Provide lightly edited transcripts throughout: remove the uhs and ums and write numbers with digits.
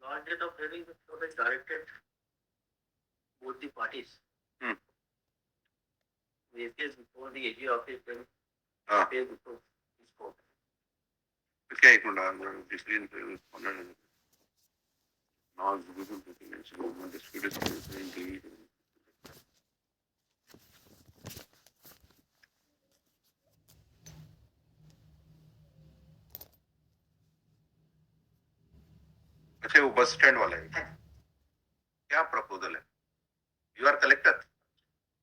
last date of hearing was directed both the parties. We appear before the AG office, then appear before this court. क्या एक minute डिस्प्लेन पे owner non executive documents government dispute अच्छा वो bus stand वाला है क्या proposal है यू आर कलेक्टर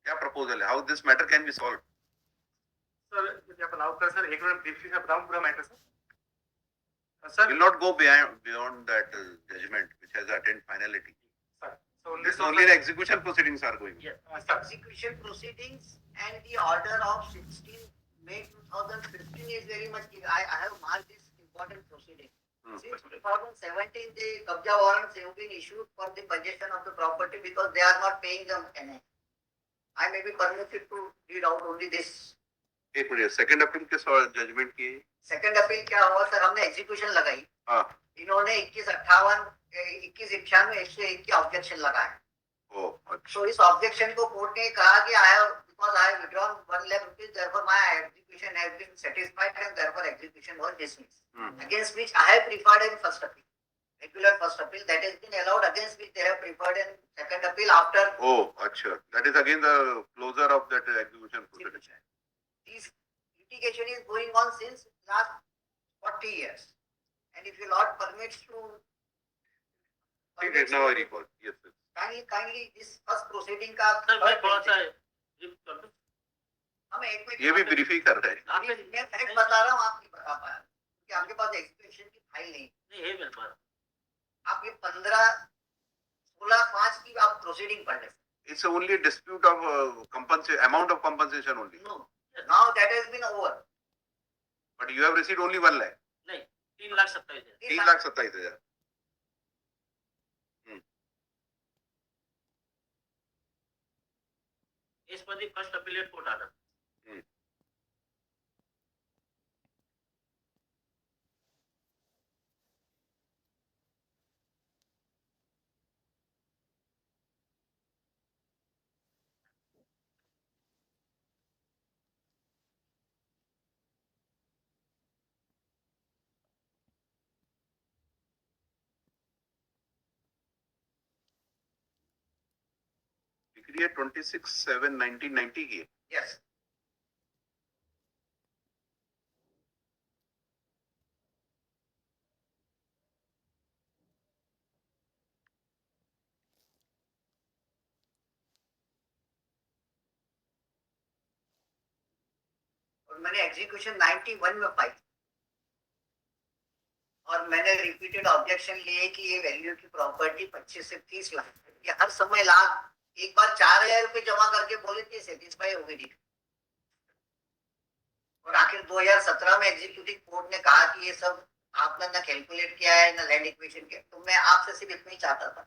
क्या प्रपोजल है how this matter can be solve sir यदि आप अलाउ कर सर एक मिनट ब्रीफली से बताऊं पूरा matter sir will not go beyond that judgment which has attained finality. Sir, so this only the execution proceedings are going. Yes, execution proceedings and the order of 16 May 2015 is very much. I have marked this important proceeding. Since 2017, the kabja warrants have been issued for the possession of the property because they are not paying them NA. I may be permitted to read out only this. एक minute second appeal के judgement की second appeal क्या हुआ sir हमने execution लगाई इन्होंने 2158 2191 101 की objection लगाया तो इस ऑब्जेक्शन को कोर्ट ने कहा कि I have because I have withdrawn 1 lakh rupees therefore my execution has been satisfied and therefore execution was dismissed against which I have preferred in first appeal regular first appeal that has been allowed against which they have preferred in second appeal after अच्छा that is again the closure of that execution proceeding. This litigation is going on since last 40 years. And if the Lord permits to... now I recall. Yes, sir. Kindly, this first proceeding का... Sir, मैं थोड़ा सा brief कर दूं? हमें एक minute... ये भी brief ही कर रहे हैं. मैं fact बता रहा हूँ, आप नहीं बता पाया. क्योंकि आपके पास execution की फाइल नहीं. नहीं है मेरे पास. आप ये 15/16/5 की आप proceeding पढ़ लें. It's only a dispute of amount of compensation only. No. Now that has been over. But you have received only 1 lakh. नहीं 3,27,000. 3,27,000. As per the first appellate court order. Decree है 26/7/1990 की. Yes. और मैंने execution 91 में पाई और मैंने repeated objection लिए कि ये वैल्यू की प्रॉपर्टी 25 से 30 लाख ये हर समय लाख एक बार 4,000 रुपए जमा करके बोले थे सेटिस्फाई हो गई. और आखिर 2017 में एग्जीक्यूटिव कोर्ट ने कहा कि ये सब आपने ना कैलकुलेट किया है ना लैंड इक्वेशन किया. तो मैं आपसे सिर्फ इतना ही चाहता था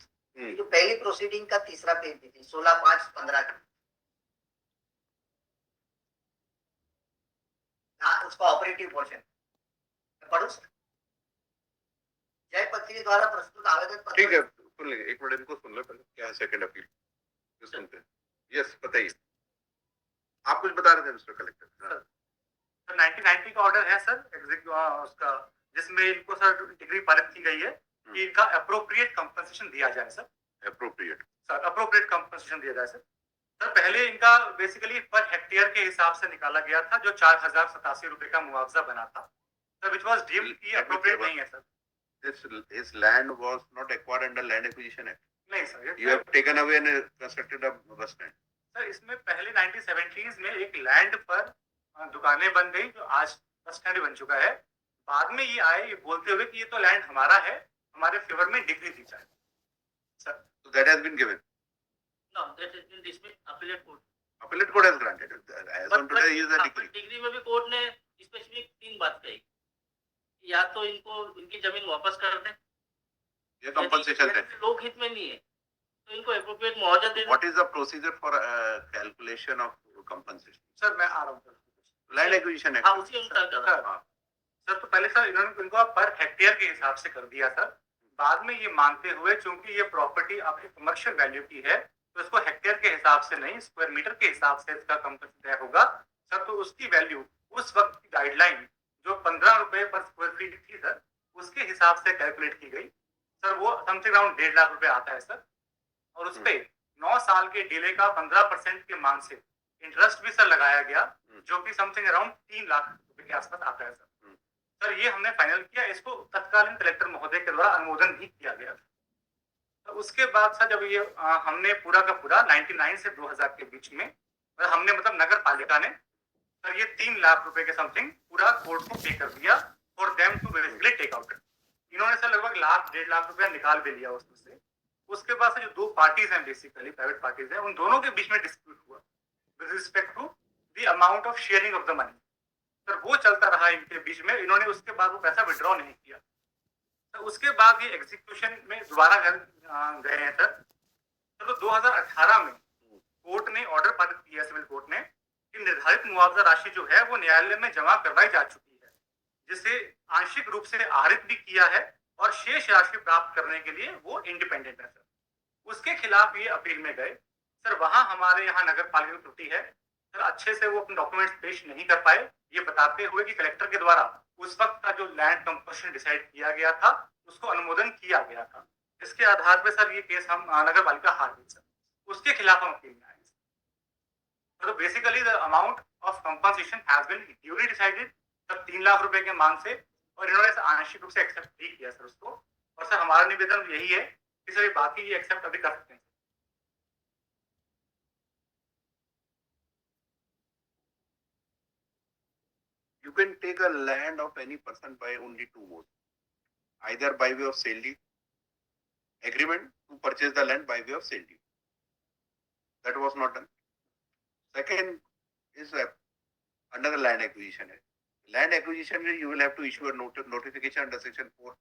जो पहली प्रोसीडिंग का तीसरा पेज थी 16/5/15 का उसका ऑपरेटिव पोर्शन पढ़ो सर. जयपत्री द्वारा प्रस्तुत आवेदन पत्र. ठीक है सुन लेंगे एक मिनट इनको सुन लो पहले क्या है सेकंड अपील सुनते हैं. यस बताइए आप कुछ बता रहे थे मिस्टर कलेक्टर. सर 1990 का ऑर्डर है सर उसका जिसमें इनको सर डिग्री पारित की गई है कि इनका अप्रोप्रिएट कंपनसेशन दिया जाए सर. अप्रोप्रिएट कंपनसेशन दिया जाए सर. सर पहले इनका बेसिकली पर हेक्टेयर के हिसाब से निकाला गया था जो 4,087 रुपए का मुआवजा बना था सर विच वाज डीम्ड की अप्रोप्रिएट नहीं है sir. His land was not acquired under Land Acquisition Act. नहीं sir. You have taken away and constructed a bus stand. Sir इसमें पहले 1970s में एक लैंड पर दुकानें बन गई जो आज बस स्टैंड बन चुका है. बाद में ये आए ये बोलते हुए कि ये तो लैंड हमारा है हमारे फेवर में डिग्री दी जाए sir. So that has been given. No, that has been dismissed. Appellate court. Appellate court has granted. As on today, he is a decree. Degree में भी कोर्ट ने स्पेसिफिक 3 बात कही. या तो इनको इनकी जमीन वापस कर दें ये कंपनसेशन है लोक हित में नहीं है तो इनको एप्रोप्रिएट मुआवजा दे. What is the procedure for calculation of compensation. Sir मैं आ रहा हूं सर. लैंड एक्विजिशन है हां उसी अनुसार कर रहा सर. तो पहले सर इन्होंने इनको पर हेक्टेयर के हिसाब से कर दिया सर. बाद में ये मानते हुए चूंकि ये प्रॉपर्टी आपकी कमर्शियल वैल्यू की है तो इसको हेक्टेयर के हिसाब से नहीं स्क्वायर मीटर के हिसाब से इसका कंपनसेशन तय होगा सर। तो उसकी वैल्यू उस वक्त की गाइडलाइन जो 15 रुपए पर स्क्वायर फीट थी सर, उसके हिसाब से कैलकुलेट की गई सर। वो समथिंग अराउंड 1.5 लाख रुपए आता है सर। और उस पे 9 साल के डिले का 15% के मान से इंटरेस्ट भी सर लगाया गया जो कि समथिंग अराउंड 3 लाख रुपए के आसपास आता है सर। सर ये हमने फाइनल किया, इसको तत्कालीन कलेक्टर महोदय के द्वारा अनुमोदन भी किया गया था। तो उसके बाद सर जब ये हमने पूरा का पूरा 99 से 2000 के बीच में हमने मतलब नगर पालिका ने सर ये 3 लाख रुपए के समथिंग पूरा कोर्ट को पे कर दिया for them to basically take out. इन्होंने सर लगभग 1.5 लाख रुपया निकाल भी लिया उसमें से। उसके बाद से जो दो पार्टीज हैं बेसिकली प्राइवेट पार्टीज हैं, उन दोनों के बीच में डिस्प्यूट हुआ with respect to the amount of sharing of the money sir. वो चलता रहा इनके बीच में, इन्होंने उसके बाद वो पैसा विड्रॉ नहीं किया। तो उसके बाद ये एग्जीक्यूशन में दोबारा गए हैं सर। तो 2018 में कोर्ट ने ऑर्डर पारित किया सिविल कोर्ट ने कि निर्धारित मुआवजा राशि जो है वो न्यायालय में जमा करवाई जा चुकी है, जिसे आंशिक रूप से आहरित भी किया है और शेष राशि प्राप्त करने के लिए वो इंडिपेंडेंट है सर। उसके खिलाफ ये अपील में गए सर। वहां हमारे यहाँ नगर पालिका की त्रुटि है सर, अच्छे से वो अपने डॉक्यूमेंट्स पेश नहीं कर पाए, ये बताते हुए कि कलेक्टर के द्वारा उस वक्त का जो लैंड कंपोजिशन डिसाइड किया गया था उसको अनुमोदन किया गया था। इसके आधार पर सर ये केस हम नगर पालिका हार गई सर। उसके खिलाफ हम अपील में आए। तो basically the amount of compensation has been duly decided sir 3 lakh रुपए के मान से, और इन्होंने आंशिक रूप से एक्सेप्ट भी किया सर उसको। और सर हमारा निवेदन यही है कि सर बाकी ये एक्सेप्ट अभी कर सकते हैं। You can take a land of any person by only two modes, either by way of sale deed, agreement to purchase the land by way of sale deed. That was not done. Second is under the land acquisition act. Land acquisition, you will have to issue a notification under section 4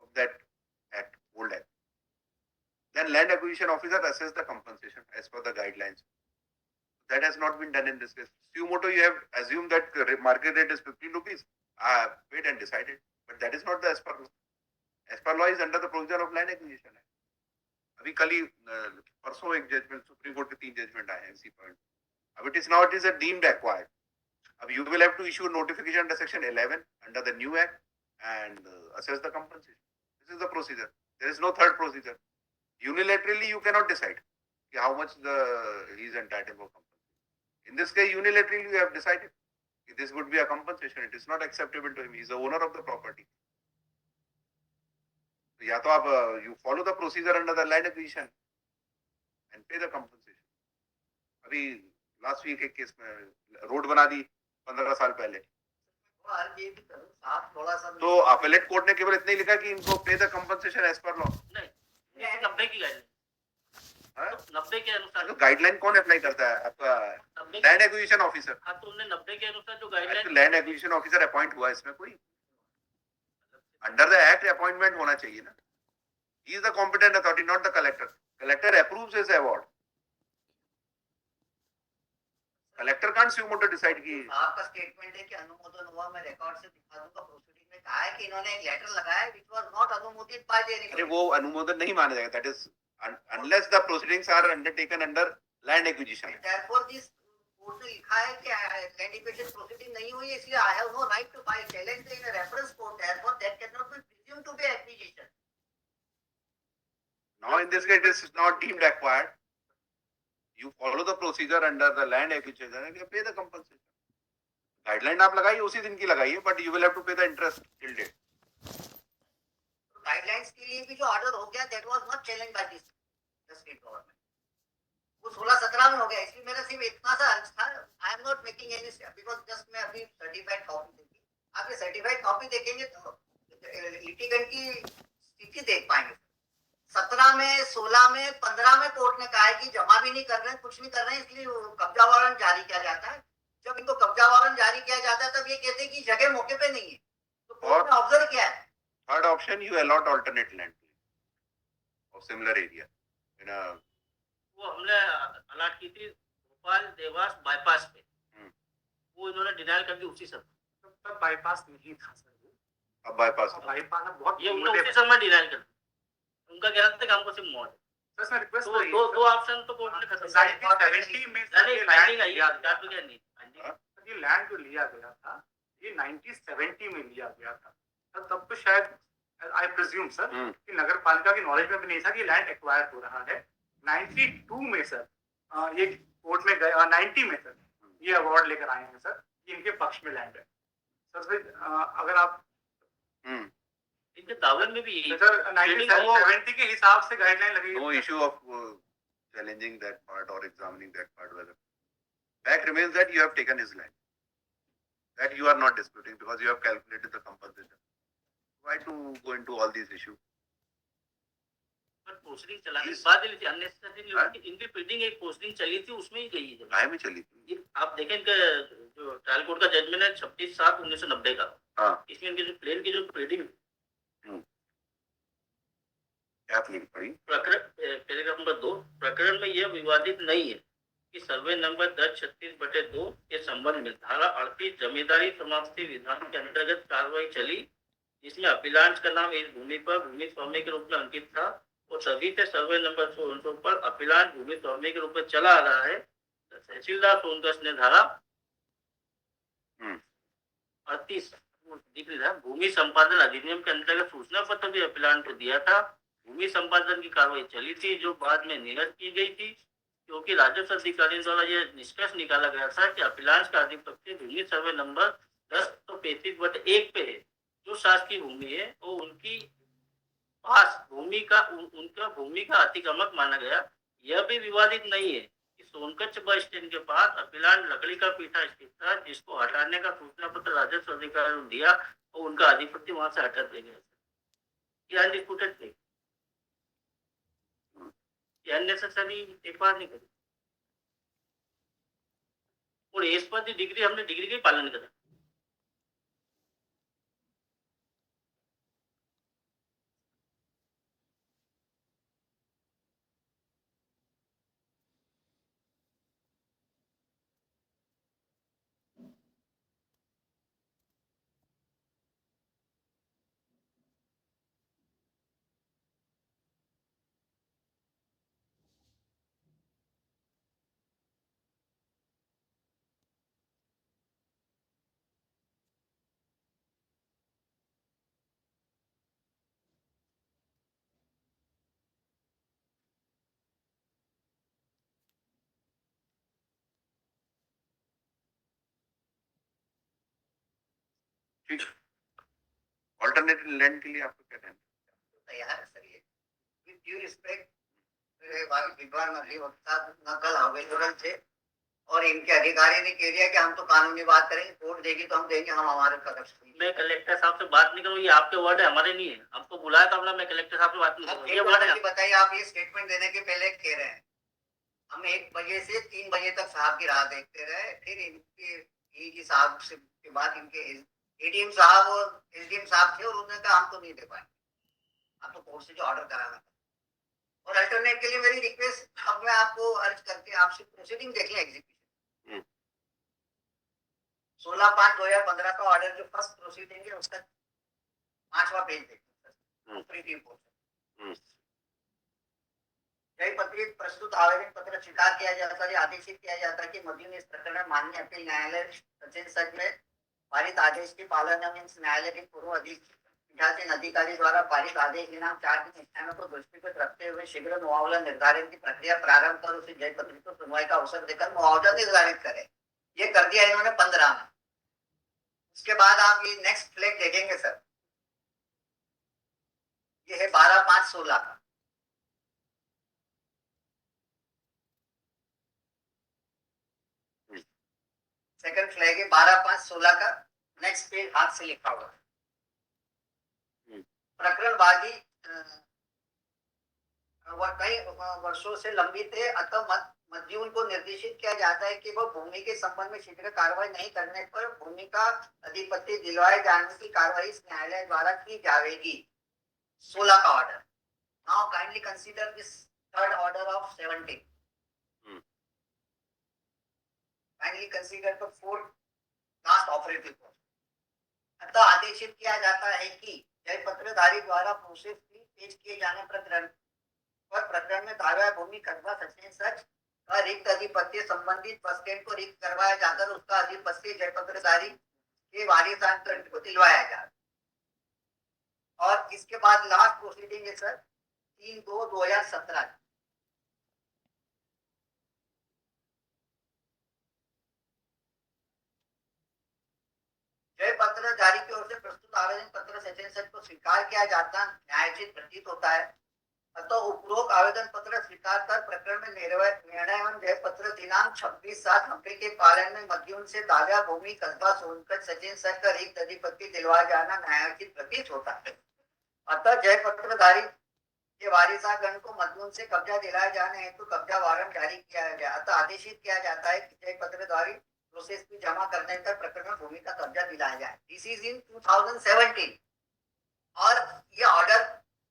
of that act, old act. Then land acquisition officer assess the compensation as per the guidelines. That has not been done in this case. Suo motu, you have assumed that the market rate is 15 rupees, paid and decided, but that is not the as per law. As per law is under the provision of land acquisition act. अभी कल ही परसों एक judgement supreme court के 3 judgement आए हैं इसी point. अब it is a deemed acquired. अब you will have to issue notification under section 11 under the new act and assess the compensation. This is the procedure. There is no third procedure. Unilaterally you cannot decide how much he is entitled for compensation. In this case, unilaterally you have decided this would be a compensation. It is not acceptable to him. He is the owner of the property. So, या तो आप you follow the procedure under the land acquisition and pay the compensation. अभी last week एक case में road बना दी 15 साल पहले, तो अपीलेट कोर्ट ने केवल इतना ही लिखा कि इनको pay the compensation as per law. नहीं, 90 की गाइडलाइन, 90 के अनुसार। तो गाइडलाइन कौन अप्लाई करता है? आपका लैंड एक्विजिशन ऑफिसर। हाँ, तो उन्हें 90 के अनुसार जो guideline, land acquisition officer appoint हुआ इसमें कोई अंडर द एक्ट अपॉइंटमेंट होना चाहिए ना। He is the competent authority, not the collector. Collector approves his award, collector can't सुयो मोटो डिसाइड की। आपका स्टेटमेंट है कि अनुमोदन हुआ, मैं रिकॉर्ड से दिखा दूंगा। प्रोसीडिंग में कहा है कि इन्होंने एक लेटर लगाया व्हिच वाज नॉट अनुमोदित बाय द एनी। अरे वो अनुमोदन नहीं माना जाएगा। That is unless the proceedings are undertaken under land acquisition. Therefore this court ने लिखा है कि लैंड एक्विजिशन प्रोसीडिंग नहीं हुई है, इसलिए I have no right to file challenge in reference court. Therefore that cannot be presumed to be acquisition. Now in this case it is not deemed acquired. You follow the procedure under the land acquisition and you pay the compensation. Guideline आप लगाइए, उसी दिन की लगाइए, but you will have to pay the interest till date. Guidelines के लिए भी जो ऑर्डर हो गया that was not challenge by this state government. वो 16-17 में हो गया। इसलिए मेरा सिर्फ इतना सा अर्ज था। I am not making any step because just मैं अभी सर्टिफाइड कॉपी देखी। आप ये सर्टिफाइड कॉपी देखेंगे तो लिटिगेंट की स्थिति देख पाएंगे। 17 में, 16 में, 15 में कोर्ट ने कहा है कि जमा भी नहीं कर रहे हैं, कुछ नहीं कर रहे हैं, इसलिए कब्जा वारंट जारी किया जाता है। जब इनको कब्जा वारंट जारी किया जाता है तब ये कहते हैं कि जगह मौके पे नहीं है। तो कोर्ट ने ऑब्जर्व किया है। Third option, you allot alternate land of similar area. वो हमने अलॉट की थी भोपाल देवास बाईपास पे, वो इन्होंने डिनाई कर दी उसी समय। तब बाईपास नहीं था सर। अब बाईपास बाईपास बहुत ये उन्होंने उसी समय डिनाई कर दी। उनका कहना था कि हमको सिर्फ मौत है। सर मैं रिक्वेस्ट तो दो ऑप्शन तो कोर्ट ने खत्म कर दिया। 1970 में सर नहीं ये फाइंडिंग लैंड आई लिया है, गया तो क्या नहीं फाइंडिंग। था। ये लैंड जो लिया गया था ये 1970 में लिया गया था सर। तब तो शायद आई प्रिज्यूम सर कि नगर पालिका की नॉलेज में भी नहीं था कि लैंड एक्वायर हो रहा है। 92 में सर ये कोर्ट में गए, 90 में सर ये अवार्ड लेकर आए हैं सर कि इनके पक्ष में लैंड है सर। अगर आप इनके दावे में भी यही सर 1970 के हिसाब से गाइडलाइन लगी No issue of challenging that part or examining that part. Whether fact remains that you have taken his land, that you are not disputing because you have calculated the compensation. Why to go into all these issues? पर posting चलाने के बाद ली थी unnecessary. इनकी प्रीडिंग एक posting चली थी उसमें ही गई है। काय में चली थी? ये आप देखें इनका जो ट्रायल कोर्ट का जजमेंट है 26/7/1990 का। हाँ। इसमें इनकी जो प्लेन की जो प्रीडिंग क्या प्लीड पड़ी? प्रकरण पैराग्राफ नंबर 2 प्रकरण में यह विवादित नहीं है कि सर्वे नंबर 1036/2 के संबंध में धारा 38 जमींदारी समाप्ति विधान के अंतर्गत कार्रवाई चली, जिसमें अपीलांच का नाम इस भूमि पर भूमि स्वामी के रूप में अंकित था और सभी से सर्वे नंबर 16 पर अपीलांच भूमि स्वामी के रूप में चला आ रहा है। तहसीलदार सोनकस ने धारा 38 भूमि संपादन अधिनियम के अंतर्गत सूचना पत्र भी अपीलांच को दिया था। भूमि संपादन की कार्रवाई चली थी जो बाद में निरस्त की गई थी क्योंकि राजस्व अधिकारियों द्वारा यह निष्कर्ष निकाला गया था कि अपीलांच का आधिपत्य भूमि सर्वे नंबर 10/35/1 पे है, जो शासकीय भूमि है और उनकी पास उनका भूमि का अतिक्रमक माना गया। यह भी विवादित नहीं है कि सोनकच्छ बस स्टैंड के पास अपीलांच लकड़ी का पीठा स्थित था जिसको हटाने का सूचना पत्र राजस्व अधिकारियों ने दिया और उनका आधिपत्य वहां से हटा दिया गया। यह अनडिस्प्यूटेड थे, अननेसेसरी एक बार नहीं करी और एज पर द डिग्री हमने डिग्री का पालन करा। ठीक है। ऑल्टरनेटिव लैंड के लिए आपको क्या कहना है? तैयार है सर ये विद ड्यू रिस्पेक्ट विद्वान अधिवक्ता नकल अवेलेबल थे और इनके अधिकारी ने कह दिया कि हम तो कानूनी बात करेंगे, कोर्ट देगी तो हम देंगे, हम हमारे कदम से। मैं कलेक्टर साहब से बात नहीं करूँ, ये आपके वर्ड है हमारे नहीं है। हमको बुलाया था मैं कलेक्टर साहब से बात नहीं करूँ, ये वर्ड है। बताइए आप ये स्टेटमेंट देने के पहले कह रहे हैं हम 1 बजे से 3 बजे तक साहब की राह देखते रहे, फिर इनके ईडी साहब से के बाद इनके एडीएम साहब और एसडीएम साहब थे और उन्होंने कहा हम तो नहीं दे पाएंगे, आप तो कोर्ट से जो ऑर्डर कराना था। और अल्टरनेट के लिए मेरी रिक्वेस्ट अब मैं आपको अर्ज करके आपसे प्रोसीडिंग देख लें एग्जीक्यूशन 16/5/2015 का ऑर्डर जो फर्स्ट प्रोसीडिंग है उसका 5वां पेज देखिए पत्रित प्रस्तुत आवेदन पत्र स्वीकार किया जाता है, आदेशित किया जाता है कि मध्य में इस प्रकरण में माननीय अपील न्यायालय सचिन सच में पारित आदेश के पालन में न्यायालय के पूर्व पीठासीन अधिकारी द्वारा पारित आदेश दिनांक 4 दिन स्थानों को दृष्टिगत रखते हुए शीघ्र मुआवजा निर्धारण की प्रक्रिया प्रारंभ कर उसे जय पत्रित को सुनवाई का अवसर देकर मुआवजा निर्धारित करे। ये कर दिया इन्होंने 15 में। उसके बाद आप ये नेक्स्ट फ्लैग देखेंगे सर, ये है 12/5/16 का। सेकंड फ्लैग है 12/5/16 का, नेक्स्ट पेज हाथ से लिखा हुआ प्रकरणवादी कई वर्षों से लंबित है, अतः मध्यम को निर्देशित किया जाता है कि वह भूमि के संबंध में शीघ्र कार्रवाई नहीं करने पर भूमि का अधिपत्य दिलवाए जाने की कार्रवाई इस न्यायालय द्वारा की जाएगी। 16 का order. Now kindly consider this third order of 17। Kindly consider the fourth last operative course. अतः आदेशित किया जाता है कि जय पत्रधारी द्वारा प्रोसेस की पेश किए जाने प्रकरण में दावा भूमि कस्बा सचिन सच का रिक्त अधिपत्य संबंधित पर्सन को रिक्त करवाया जाकर उसका अधिपत्य जय पत्रधारी के वारिसान को दिलवाया जाए। और इसके बाद लास्ट प्रोसीडिंग है सर 3/2/2017। जय पत्रधारी की ओर से प्रस्तुत आवेदन पत्र सेशन सच को स्वीकार किया जाता न्यायोचित प्रतीत होता है। अतः उपरोक्त आवेदन पत्र स्वीकार कर प्रकरण में निर्णय एवं जय पत्र दिनांक 26/7 के पालन में मध्यम से दाव्या भूमि कस्बा सोनकट सचिन सर का रिक्त अधिपत्य दिलवाया जाना न्यायोचित प्रतीत होता है। अतः जय पत्रधारी के वारिसागण को मध्यम से कब्जा दिलाए जाने हेतु तो कब्जा वारंट जारी किया गया। अतः आदेशित किया जाता है कि जय पत्रधारी प्रोसेस की जमा करने पर प्रकरण में भूमि का कब्जा दिलाया जाए। This is in 2017। और ये ऑर्डर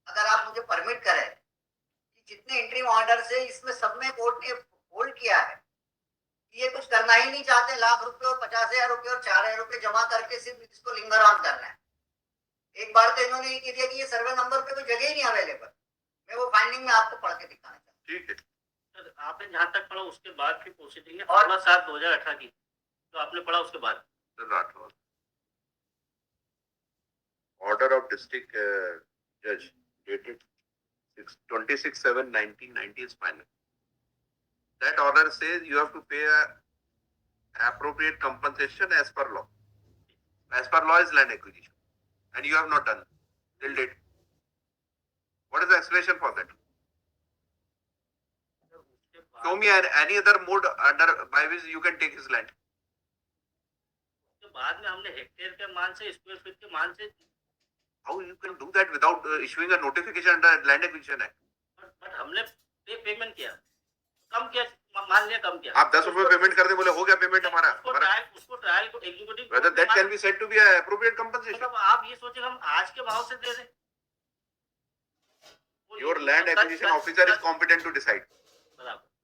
अगर आप मुझे परमिट करें कि जितने इंटरिम ऑर्डर से इसमें सब में कोर्ट ने होल्ड किया है कि ये कुछ करना ही नहीं चाहते, लाख रुपए और 50,000 रुपए और 4,000 रुपए जमा करके सिर्फ इसको लिंगर ऑन करना है। एक बार तो इन्होंने ये किया कि ये सर्वे नंबर पे कोई जगह ही नहीं अवेलेबल। मैं वो फाइंडिंग में आपको पढ़ के दिखाना चाहता हूँ। ठीक है सर, आपने जहाँ तक पढ़ा उसके बाद की प्रोसीडिंग है 16/7/2018 की, तो आपने पढ़ा उसके बाद। Rathore order of district judge dated 26/7/1990 is final. That order says you have to pay a appropriate compensation as per law. As per law is land acquisition, and you have not done till date. What is the explanation for that? Show me any other mode under by which you can take his land. उसके बाद में हमने hectare के मान से, square feet के मान से, How you can do that without issuing a notification under Land Acquisition Act? But हमने पेमेंट किया, कम किया, मान लिया कम किया। आप 10 रुपए पेमेंट कर दे, बोले हो गया पेमेंट हमारा। उसको ट्रायल को executive, Whether that can be said to be a appropriate compensation? मतलब आप ये सोचे हम आज के भाव से दे दें। Your land acquisition officer is competent to decide,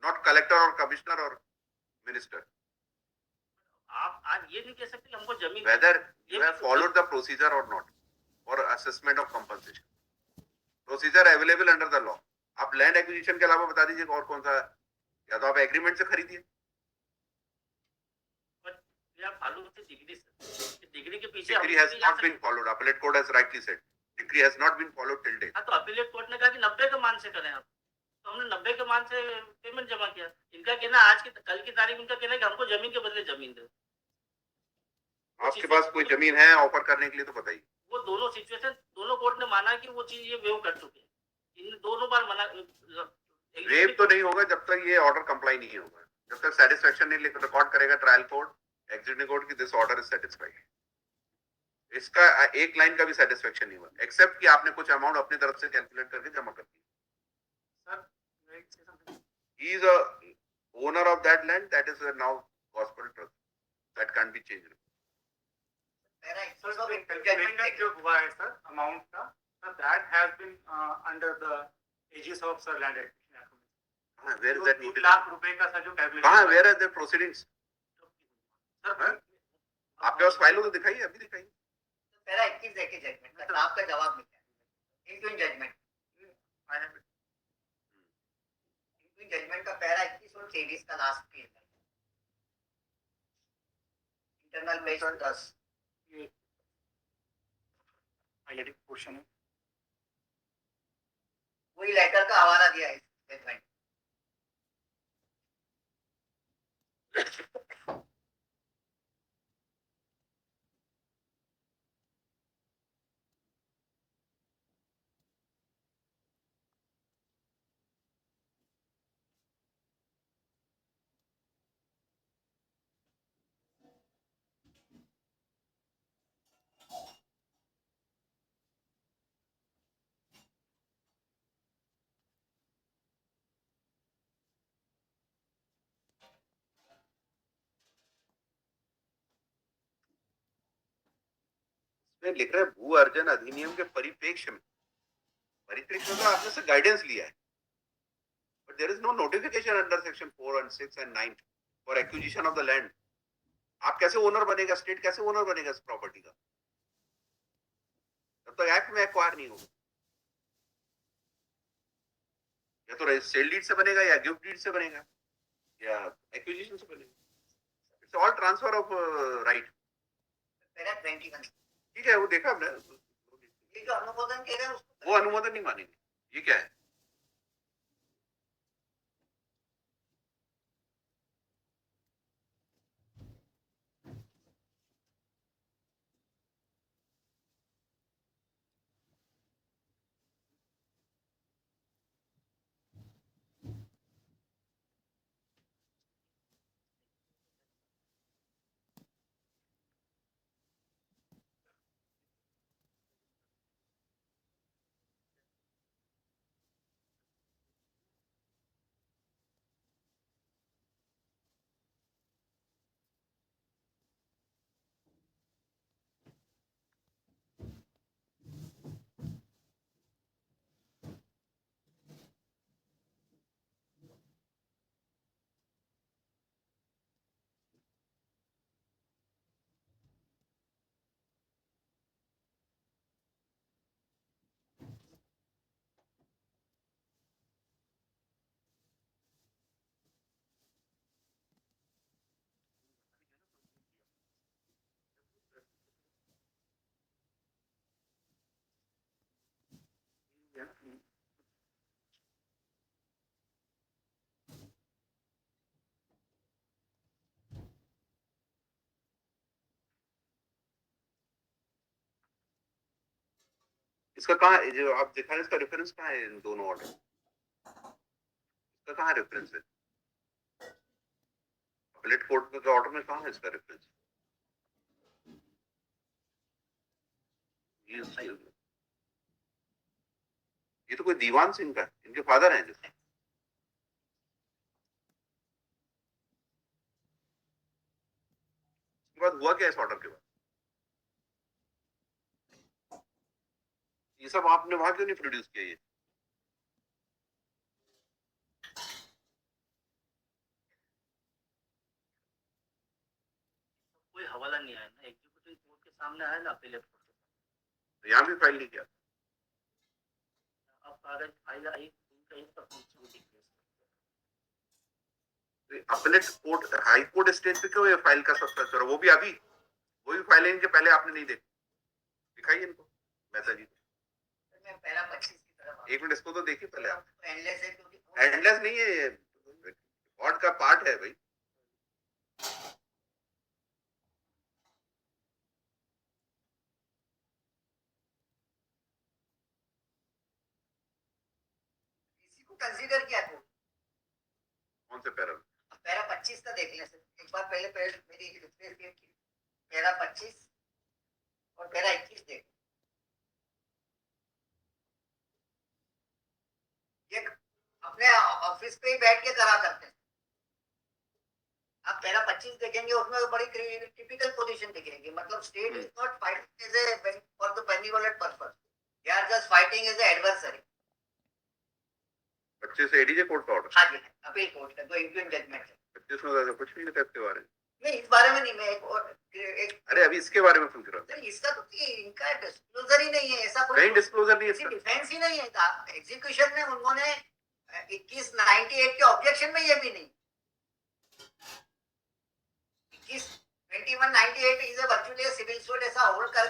not collector or commissioner or minister. आप आज ये नहीं कह सकते हमको जमीन, Whether you have followed the procedure or not for assessment of compensation. Procedure available under the law. आप land acquisition के अलावा बता दीजिए और कौन सा, या तो आप एग्रीमेंट से खरीदिए। डिग्री के पीछे Decree has not been followed. Appellate court has rightly said. Decree has not been followed till date. हाँ, तो अपीलेट कोर्ट ने कहा कि 90 के मान से करें आप, तो हमने 90 के मान से पेमेंट जमा किया। इनका कहना आज की कल की तारीख उनका कहना है कि हमको जमीन के बदले जमीन दे। आपके पास कोई जमीन है ऑफर करने के लिए तो बताइए। वो दोनों सिचुएशन, दोनों कोर्ट ने माना कि वो चीज ये वेव कर चुके हैं। इन दोनों बार मना, वेव तो नहीं होगा जब तक ये ऑर्डर कंप्लाई नहीं होगा, जब तक सेटिस्फेक्शन नहीं रिकॉर्ड करेगा ट्रायल कोर्ट, एग्जीक्यूटिव कोर्ट की दिस ऑर्डर इज सेटिस्फाइड। इसका एक लाइन का भी सेटिस्फेक्शन नहीं हुआ, एक्सेप्ट कि आपने कुछ अमाउंट अपनी तरफ से कैलकुलेट करके जमा कर दिया। Sir, he is a owner of that land, that is now gospel trust, that can be changed. जो हुआ है सर अमाउंट का, that has been under the aegis of sir land acquisition act. Where is that? 1 lakh रुपए का sir जो calculation, कहाँ, where are the proceedings? Sir आपके पास file हो तो दिखाइए, अभी दिखाइए। पैरा 21 देखे जजमेंट का आपका जवाब मिला इन जजमेंट, इन जजमेंट का पैरा 21 और 23 का लास्ट पेज है, इंटरनल पेज 10। आईआईटी क्वेश्चन है, वही लेटर का हवाला दिया है जजमेंट। लिख रहे हैं भू अर्जन अधिनियम के परिप्रेक्ष्य में, परिप्रेक्ष्य में आपने से गाइडेंस लिया है, but there is no notification under section 4 and 6 and 9 for acquisition of the land. आप कैसे ओनर बनेगा, स्टेट कैसे ओनर बनेगा इस प्रॉपर्टी का? तो एक्ट में एक्वायर नहीं होगा, या तो सेल डीड से बनेगा या गिफ्ट डीड से बनेगा या एक्विजिशन से बनेगा. It's all transfer of right. Para 21 ठीक है, वो देखा हमने. ये जो अनुमोदन कह रहे हैं उसको वो अनुमोदन नहीं मानेंगे. ये क्या है? इसका कहाँ है? जो आप दिखा रहे हैं इसका रेफरेंस कहाँ है? इन दोनों ऑर्डर इसका कहाँ रेफरेंस है? अपीलेट कोर्ट के ऑर्डर में कहाँ है इसका रेफरेंस? ये तो कोई दीवान सिंह का है, इनके फादर हैं. जिसके बाद हुआ क्या इस ऑर्डर के बाद? ये सब आपने वहां क्यों नहीं प्रोड्यूस किया? ये कोई हवाला नहीं आया ना, एग्जीक्यूटिव कोर्ट के सामने आया ना अपीलेट कोर्ट के सामने. तो यहाँ भी फाइल नहीं किया. अब कागज फाइल आई उनका इन पर case. Appellate court high court stage पे क्यों ये फाइल का सस्पेंस? वो भी अभी वही फाइल है इनके, पहले आपने नहीं देखी. दिखाइए इनको मेहता जी. मैं पैरा 25 की तरफ एक मिनट इसको तो देखिए पहले आप. एंडलेस है क्योंकि एंडलेस नहीं है, गॉड का पार्ट है भाई. इसी को कंसीडर किया तो कौन से पैरा? पैरा 25 का देख लें सर. एक बार पहले मेरी रिफ्रेश की पैरा 25 और पैरा 21 देख. ये अपने ऑफिस पे ही बैठ के करा करते हैं. आप पैरा 25 देखेंगे उसमें बड़ी टिपिकल पोजीशन दिखेगी. मतलब state is not fighting as a for the benevolent purpose, they are just fighting as a adversary. 25 ADJ court का ऑर्डर. हाँ जी, अपील कोर्ट का जो इंक्विन जजमेंट है. 25 में तो कुछ नहीं लिखा इसके बारे में. नहीं, इस बारे में नहीं. मैं एक अरे अभी इसके बारे में पूछ रहा हूँ. नहीं, इसका तो इनका डिस्क्लोजर ही नहीं है. ऐसा कहीं डिस्क्लोजर नहीं है किसी इसका. डिफेंस ही नहीं है. एग्जीक्यूशन में उन्होंने 2198 के ऑब्जेक्शन में ये भी नहीं. 2198 इज वर्चुअली सिविल सूट ऐसा होल्ड कर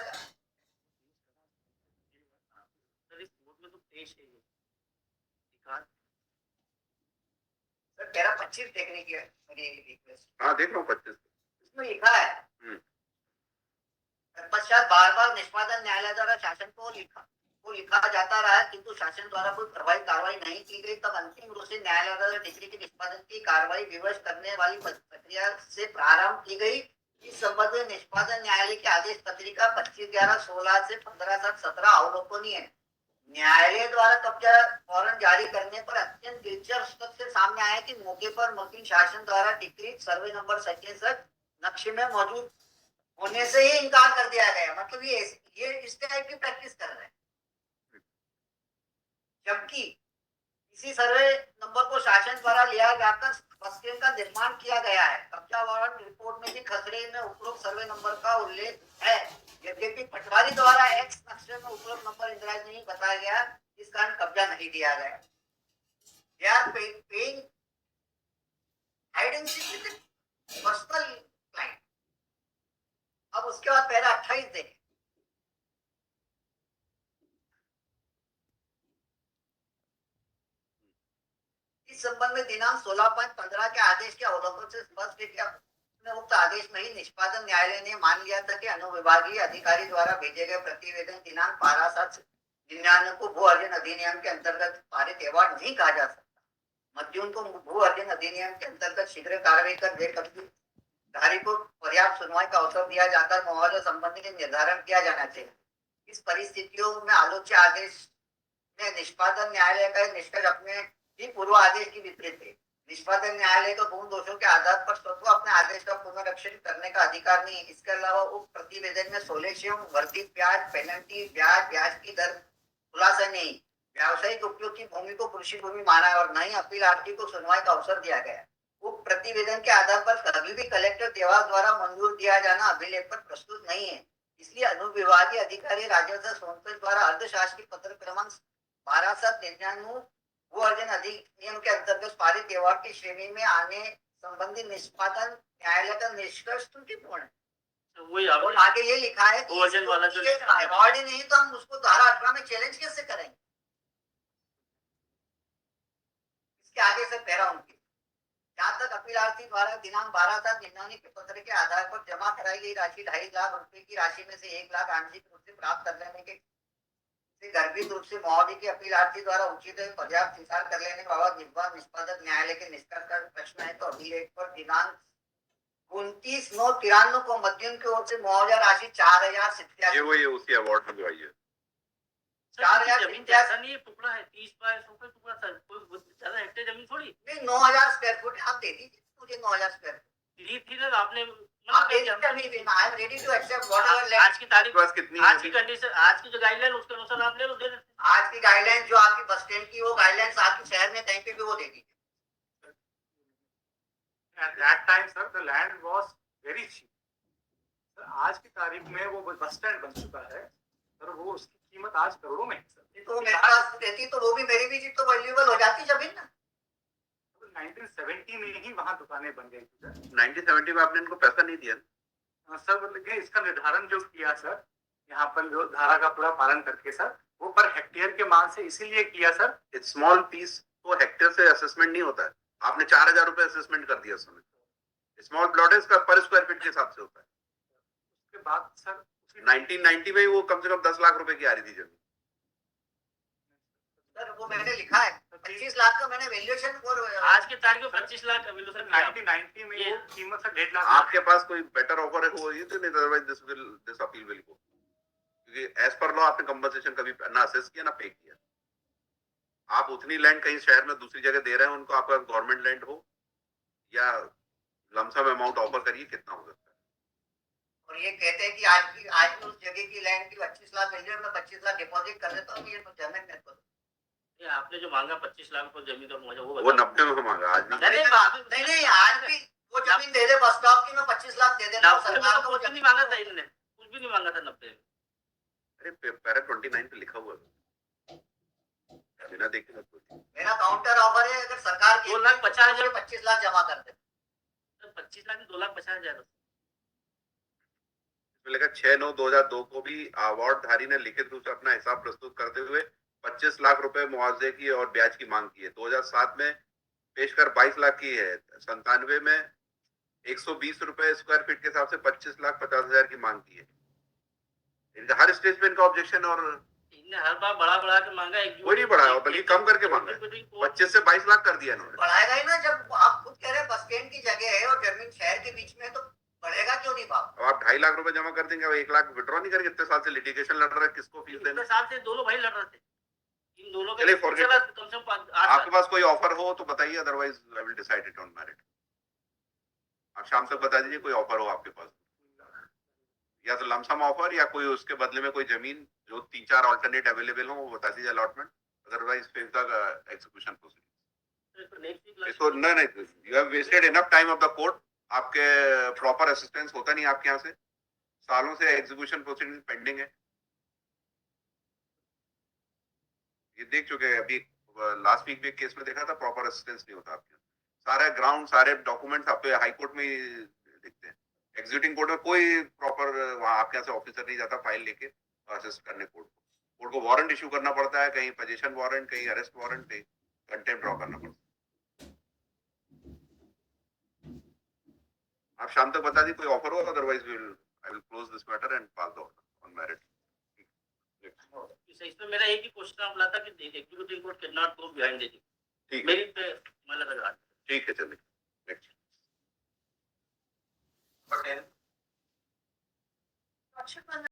सर इस कोर्ट में तो पेश है ये अधिकार. सर पैरा 25 देखने की है मेरी रिक्वेस्ट. हाँ देख रहा हूँ 25. इसमें लिखा है तत्पश्चात बार बार निष्पादन न्यायालय द्वारा शासन को लिखा जाता रहा, किंतु शासन द्वारा कोई प्रभावी कार्रवाई नहीं की गई. तब अंतिम रूप से न्यायालय द्वारा डिग्री के निष्पादन की कार्रवाई विवश करने वाली प्रक्रिया से प्रारंभ की गई. इस संबंध में निष्पादन न्यायालय की आदेश पत्रिका 25/11/16 से 15/7/17 अवलोकनीय है. न्यायालय द्वारा कब्जा वारंट जारी करने पर अत्यंत दिलचस्प तथ्य सामने आया कि मौके पर मुस्लिम शासन द्वारा डिक्री सर्वे नंबर 67 नक्शे में मौजूद होने से ही इनकार कर दिया गया. मतलब ये इस टाइप की प्रैक्टिस कर रहे हैं. जबकि इसी सर्वे नंबर को शासन द्वारा लिया जाकर बस्तियों का निर्माण किया गया है. कब्जा वारंट रिपोर्ट में भी खसरे में उपरोक्त सर्वे नंबर का उल्लेख है. यद्यपि पटवारी द्वारा एक्स नक्शे में उपलब्ध नंबर इंद्राज नहीं बताया गया, इस कारण कब्जा नहीं दिया गया। They are paying hide and seek with the personal client। अब उसके बाद पैरा 28 देंगे। इस संबंध में दिनांक 16/15 के आदेश के अवलोकन से स्पष्ट है कि उक्त आदेश में ही निष्पादन न्यायालय ने मान लिया था कि अनुविभागीय अधिकारी द्वारा भेजे गए प्रतिवेदन दिनांक 12/7/99 को भू अर्जन अधिनियम के अंतर्गत पारित अवार्ड नहीं कहा जा सकता। मध्यम को भू अर्जन अधिनियम के अंतर्गत शीघ्र कार्रवाई कर बेकब्जाधारी को पर्याप्त सुनवाई का अवसर दिया जाकर मुआवजा संबंधी निर्धारण किया जाना चाहिए। इस परिस्थितियों में आलोच्य आदेश में निष्पादन न्यायालय का निष्कर्ष अपने ही पूर्व आदेश की विपरीत है। निष्पादन न्यायालय को पूर्ण दोषों के आधार पर स्वतः अपने आदेश का पुनरीक्षण करने का अधिकार नहीं। इसके अलावा उक्त प्रतिवेदन में सोलेशियम, वर्धित ब्याज, पेनल्टी, ब्याज की दर खुलासा नहीं, व्यावसायिक उपयोग की भूमि को कृषि भूमि माना और नहीं अपीलार्थी को सुनवाई का अवसर दिया गया। उक्त प्रतिवेदन के आधार पर कभी भी कलेक्टर देवास द्वारा मंजूर दिया जाना अभिलेख पर प्रस्तुत नहीं है। इसलिए अनुविभागीय अधिकारी राजस्व सोनपत द्वारा अर्धशासकीय पत्र क्रमांक 12/7/99 भू अर्जन अधिनियम के अंतर्गत पारित अवार्ड की श्रेणी में आने संबंधी निष्पादन न्यायालय का निष्कर्ष त्रुटिपूर्ण है। वही और आगे ये लिखा है कि अर्जन वाला जो अवार्ड ही नहीं तो हम उसको धारा 18 में चैलेंज कैसे करेंगे। इसके आगे से पैरा उनकी जहाँ तक अपीलार्थी द्वारा दिनांक 12/7/99 के पत्र के आधार पर जमा कराई गई राशि 2.5 लाख रुपए की राशि में से 1 लाख आंशिक रूप से प्राप्त कर लेने के गर्भित रूप से मुआवजे की अपीलार्थी द्वारा उचित पर्याप्त स्वीकार कर लेने के बाद निष्पादक न्यायालय के निष्कर्ष का प्रश्न है तो अभिलेख पर दिनांक 29/9/93 को मध्यम की ओर से मुआवजा राशि 4,087। ये वही उसी अवार्ड में जो आई है 4,087 जमीन जैसा नहीं टुकड़ा है, 30 बाय 100 का टुकड़ा था, कोई ज्यादा हेक्टेयर जमीन थोड़ी नहीं। 9,000 स्क्वायर फुट आप दे दीजिए मुझे। 9,000 स्क्वायर फुट ली थी ना आपने, आप दे दीजिए। I am ready to accept whatever land. आज की तारीख, बस कितनी आज की कंडीशन, आज की जो गाइडलाइन उसके अनुसार आप ले लो, दे देते। आज की गाइडलाइन जो आपकी बस स्टैंड की वो गाइडलाइंस आपके शहर में कहीं पे भी वो दे दीजिए। At that time, sir, the land was very cheap. Sir आज की तारीख में वो बस स्टैंड बन चुका है सर, वो उसकी कीमत आज करोड़ों में है सर। तो मेरे पास रहती तो वो भी मेरी भी तो वैल्यूएबल हो जाती जमीन ना। 1970 में ही वहाँ दुकानें बन गई थी सर। 1970 में आपने इनको पैसा नहीं दिया सर लेकिन इसका निर्धारण जो किया सर यहाँ पर जो धारा का पूरा पालन करके सर, वो पर हेक्टेयर के मान से इसीलिए किया सर। स्मॉल पीस तो हेक्टेयर से असेसमेंट नहीं होता है। आपने 4,000 रुपए असेसमेंट कर दिया उसमें। स्मॉल प्लॉट है इसका पर स्क्वायर फीट के हिसाब से होता है। उसके बाद सर 1990 में वो कम से कम 10 लाख रुपए की आ रही थी जमीन। सर वो मैंने लिखा है 25 लाख का मैंने वैल्यूएशन और आज के तारीख में 25 लाख का वैल्यू सर 1990 में वो कीमत सर 1.5 लाख। आपके पास कोई बेटर ऑफर है वो ये तो नहीं, otherwise this appeal will go, क्योंकि एज पर लॉ आपने कंपनसेशन कभी ना असेस किया ना पे किया। आप उतनी लैंड कहीं शहर में दूसरी जगह दे रहे हैं उनको, आपका गवर्नमेंट लैंड हो या लमसम अमाउंट ऑफर करिए, कितना हो सकता है। और ये कहते हैं कि आज भी उस जगह की लैंड की 25 लाख वैल्यू में 25 लाख डिपॉजिट कर देता हूँ। ये जमीन मेरे को आपने जो मांगा 25 लाख पर जमीन का मुआवजा वो 90 में मांगा। आज नहीं आज भी वो जमीन दे दे बस स्टॉप की मैं 25 लाख दे देता हूँ सरकार को। कुछ नहीं मांगा था इन्होंने, कुछ भी नहीं मांगा था 90 में। अरे पैरा 29 पे लिखा हुआ है, बिना देखे ना कुछ। मेरा काउंटर ऑफर है अगर सरकार 2,50,000 25 लाख जमा कर दे। 25 लाख 2,50,000 इसमें लिखा 6/9/2002 को भी अवार्ड धारी ने लिखित रूप से अपना हिसाब प्रस्तुत करते हुए 25 लाख रुपए मुआवजे की और ब्याज की मांग की है। 2007 में पेश कर 22 लाख की है। 97 में 120 रुपए स्क्वायर फीट के हिसाब से 25,50,000 की मांग की है। इनका हर स्टेज पे इनका ऑब्जेक्शन, और इनने हर बार बढ़ा के मांगा, वो नहीं बढ़ाया बल्कि कम करके मांगा। 25 से 22 लाख कर दिया इन्होंने। बढ़ाएगा ही ना, जब आप खुद कह रहे हैं बस स्टैंड की जगह है और जमीन शहर के बीच में, तो बढ़ेगा क्यों नहीं भाव। अब आप 2.5 लाख रुपए जमा कर देंगे, अब 1 लाख विड्रॉ नहीं करेंगे। इतने साल से लिटिगेशन लड़ रहा है, किसको फीस देना। साल से दोनों भाई लड़ रहे थे, इन दोनों चलिए फॉरगेट। कम से कम आपके पास कोई ऑफर हो तो बताइए, otherwise I will decide it on merit. आप शाम तक बता दीजिए कोई ऑफर हो आपके पास, या तो लमसम ऑफर या कोई उसके बदले में कोई जमीन जो 3-4 अल्टरनेट अवेलेबल हो वो बता दीजिए अलॉटमेंट, अदरवाइज फिर तक एक्सिक्यूशन प्रोसीजर। इसको नहीं, you have wasted enough time of the court. आपके प्रॉपर असिस्टेंस होता नहीं आपके यहाँ से। सालों से एग्जीक्यूशन प्रोसीडिंग पेंडिंग है, ये देख चुके हैं। अभी लास्ट वीक भी एक केस में देखा था, प्रॉपर असिस्टेंस नहीं होता आपके, सारे ग्राउंड सारे डॉक्यूमेंट्स आपके हाई कोर्ट में ही दिखते हैं। एग्जीक्यूटिंग कोर्ट में कोई प्रॉपर वहां आपके यहाँ से ऑफिसर नहीं जाता फाइल लेके असिस्ट करने कोर्ट को वारंट इशू करना पड़ता है, कहीं पोजीशन वारंट, कहीं अरेस्ट वारंट, कहीं कंटेम्प्ट ड्रॉ करना पड़ता है। आप शाम तक बता दी कोई ऑफर हो, otherwise I will close this matter and pass the order on merit. इसमें मेरा एक ही क्वेश्चन आप लाता कि executive court can not go behind the ठीक मेरी पे मला लगा। ठीक है, चलिए नेक्स्ट। पटेल। Option 1